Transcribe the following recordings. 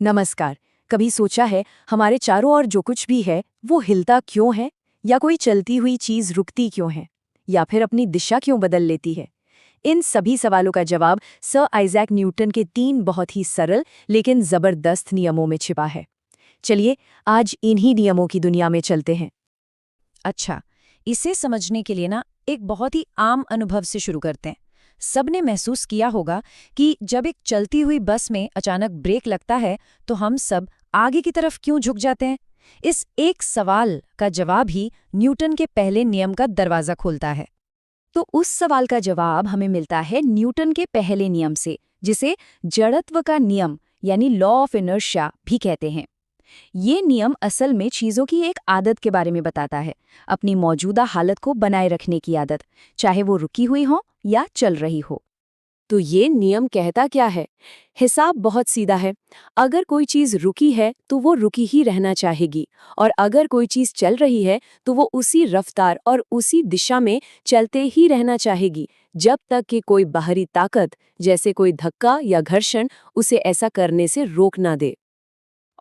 नमस्कार। कभी सोचा है हमारे चारों ओर जो कुछ भी है वो हिलता क्यों है? या कोई चलती हुई चीज रुकती क्यों है? या फिर अपनी दिशा क्यों बदल लेती है? इन सभी सवालों का जवाब सर आइजैक न्यूटन के 3 बहुत ही सरल लेकिन जबरदस्त नियमों में छिपा है। चलिए आज इन्हीं नियमों की दुनिया में चलते हैं। अच्छा, इसे समझने के लिए ना एक बहुत ही आम अनुभव से शुरू करते हैं। सबने महसूस किया होगा कि जब एक चलती हुई बस में अचानक ब्रेक लगता है तो हम सब आगे की तरफ क्यों झुक जाते हैं। इस एक सवाल का जवाब ही न्यूटन के पहले नियम का दरवाजा खोलता है। तो उस सवाल का जवाब हमें मिलता है न्यूटन के पहले नियम से, जिसे जड़त्व का नियम यानी लॉ ऑफ इनर्शिया भी कहते हैं। ये नियम असल में चीज़ों की एक आदत के बारे में बताता है, अपनी मौजूदा हालत को बनाए रखने की आदत, चाहे वो रुकी हुई हो या चल रही हो। तो ये नियम कहता क्या है? हिसाब बहुत सीधा है। अगर कोई चीज़ रुकी है तो वो रुकी ही रहना चाहेगी, और अगर कोई चीज़ चल रही है तो वो उसी रफ्तार और उसी दिशा में चलते ही रहना चाहेगी, जब तक कि कोई बाहरी ताकत जैसे कोई धक्का या घर्षण उसे ऐसा करने से रोक ना दे।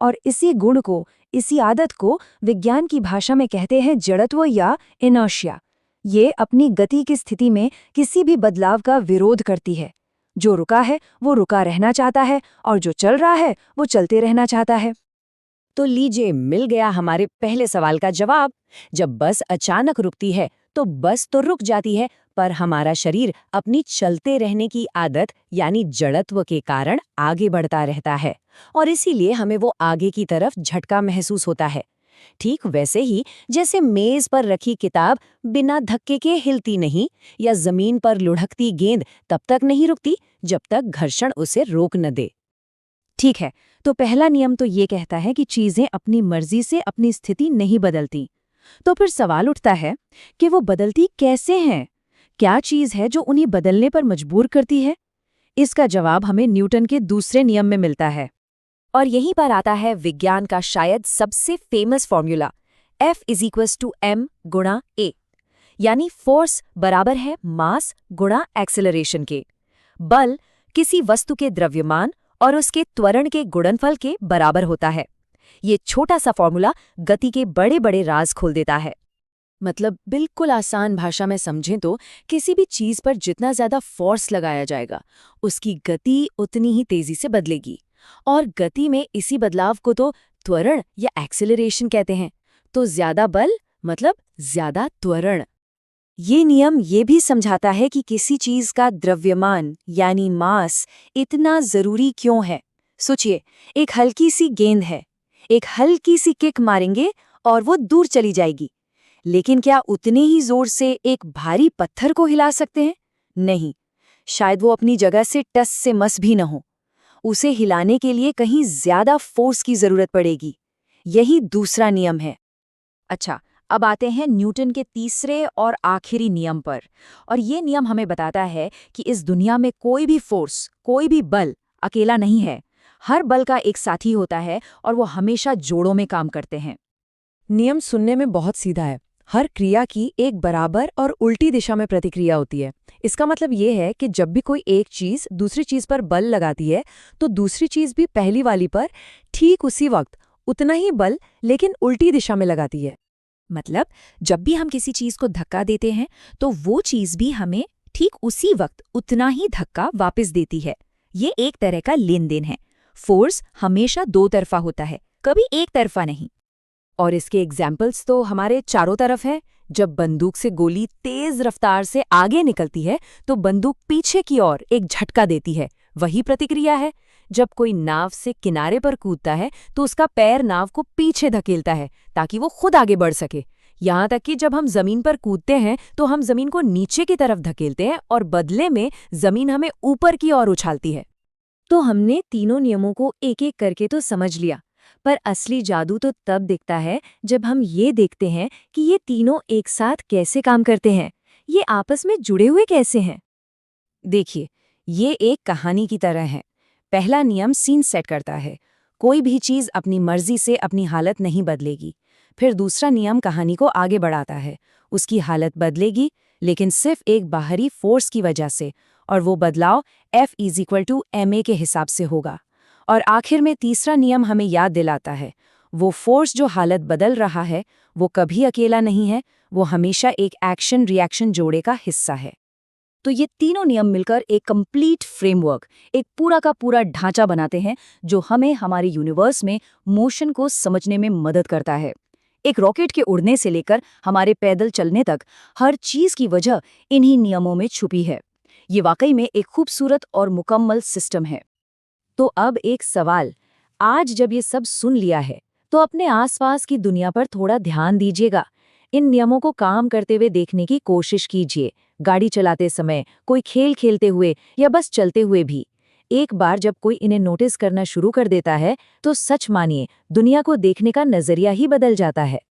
और इसी गुण को, इसी आदत को विज्ञान की भाषा में कहते हैं जड़त्व या इनर्शिया। ये अपनी गति की स्थिति में किसी भी बदलाव का विरोध करती है। जो रुका है वो रुका रहना चाहता है और जो चल रहा है वो चलते रहना चाहता है। तो लीजिए, मिल गया हमारे पहले सवाल का जवाब। जब बस अचानक रुकती है तो बस तो रुक जाती है, पर हमारा शरीर अपनी चलते रहने की आदत यानी जड़त्व के कारण आगे बढ़ता रहता है, और इसीलिए हमें वो आगे की तरफ झटका महसूस होता है। ठीक वैसे ही जैसे मेज पर रखी किताब बिना धक्के के हिलती नहीं, या जमीन पर लुढ़कती गेंद तब तक नहीं रुकती जब तक घर्षण उसे रोक न दे। ठीक है, तो पहला नियम तो ये कहता है कि चीजें अपनी मर्जी से अपनी स्थिति नहीं बदलती। तो फिर सवाल उठता है कि वो बदलती कैसे हैं? क्या चीज है जो उन्हें बदलने पर मजबूर करती है? इसका जवाब हमें न्यूटन के दूसरे नियम में मिलता है। और यहीं पर आता है विज्ञान का शायद सबसे फेमस फॉर्मूला, F=m गुणा a, यानी फोर्स बराबर है मास गुणा एक्सेलरेशन के। बल किसी वस्तु के द्रव्यमान और उसके त्वरण के गुणनफल के बराबर होता है। ये छोटा सा फॉर्मूला गति के बड़े बड़े राज खोल देता है। मतलब बिल्कुल आसान भाषा में समझें तो किसी भी चीज पर जितना ज्यादा फोर्स लगाया जाएगा, उसकी गति उतनी ही तेजी से बदलेगी। और गति में इसी बदलाव को तो त्वरण या एक्सेलरेशन कहते हैं। तो ज्यादा बल मतलब ज्यादा त्वरण। ये नियम ये भी समझाता है कि किसी चीज का द्रव्यमान यानी मास इतना जरूरी क्यों है। सोचिए, एक हल्की सी गेंद है, एक हल्की सी किक मारेंगे और वो दूर चली जाएगी। लेकिन क्या उतने ही जोर से एक भारी पत्थर को हिला सकते हैं? नहीं, शायद वो अपनी जगह से टस से मस भी न हो। उसे हिलाने के लिए कहीं ज्यादा फोर्स की जरूरत पड़ेगी। यही दूसरा नियम है। अच्छा, अब आते हैं न्यूटन के तीसरे और आखिरी नियम पर। और ये नियम हमें बताता है कि इस दुनिया में कोई भी फोर्स, कोई भी बल अकेला नहीं है। हर बल का एक साथी होता है और वो हमेशा जोड़ों में काम करते हैं। नियम सुनने में बहुत सीधा है। हर क्रिया की एक बराबर और उल्टी दिशा में प्रतिक्रिया होती है। इसका मतलब ये है कि जब भी कोई एक चीज दूसरी चीज पर बल लगाती है तो दूसरी चीज भी पहली वाली पर ठीक उसी वक्त उतना ही बल लेकिन उल्टी दिशा में लगाती है। मतलब जब भी हम किसी चीज को धक्का देते हैं तो वो चीज भी हमें ठीक उसी वक्त उतना ही धक्का वापस देती है। ये एक तरह का लेन देन है। फोर्स हमेशा दो तरफा होता है, कभी एक तरफा नहीं। और इसके एग्जाम्पल्स तो हमारे चारों तरफ हैं। जब बंदूक से गोली तेज रफ्तार से आगे निकलती है तो बंदूक पीछे की ओर एक झटका देती है, वही प्रतिक्रिया है। जब कोई नाव से किनारे पर कूदता है तो उसका पैर नाव को पीछे धकेलता है ताकि वो खुद आगे बढ़ सके। यहाँ तक कि जब हम जमीन पर कूदते हैं तो हम जमीन को नीचे की तरफ धकेलते हैं और बदले में जमीन हमें ऊपर की ओर उछालती है। तो हमने तीनों नियमों को एक एक करके तो समझ लिया, पर असली जादू तो तब दिखता है जब हम ये देखते हैं कि ये तीनों एक साथ कैसे काम करते हैं, ये आपस में जुड़े हुए कैसे हैं। देखिए, ये एक कहानी की तरह है। पहला नियम सीन सेट करता है, कोई भी चीज अपनी मर्जी से अपनी हालत नहीं बदलेगी। फिर दूसरा नियम कहानी को आगे बढ़ाता है, उसकी हालत बदलेगी लेकिन सिर्फ एक बाहरी फोर्स की वजह से, और वो बदलाव F=ma के हिसाब से होगा। और आखिर में तीसरा नियम हमें याद दिलाता है, वो फोर्स जो हालत बदल रहा है वो कभी अकेला नहीं है, वो हमेशा एक एक्शन रिएक्शन जोड़े का हिस्सा है। तो ये तीनों नियम मिलकर एक कंप्लीट फ्रेमवर्क, एक पूरा का पूरा ढांचा बनाते हैं जो हमें हमारे यूनिवर्स में मोशन को समझने में मदद करता है। एक रॉकेट के उड़ने से लेकर हमारे पैदल चलने तक हर चीज की वजह इन्हीं नियमों में छुपी है। ये वाकई में एक खूबसूरत और मुकम्मल सिस्टम है। तो अब एक सवाल, आज जब ये सब सुन लिया है तो अपने आसपास की दुनिया पर थोड़ा ध्यान दीजिएगा। इन नियमों को काम करते हुए देखने की कोशिश कीजिए, गाड़ी चलाते समय, कोई खेल खेलते हुए या बस चलते हुए भी। एक बार जब कोई इन्हें नोटिस करना शुरू कर देता है तो सच मानिए दुनिया को देखने का नजरिया ही बदल जाता है।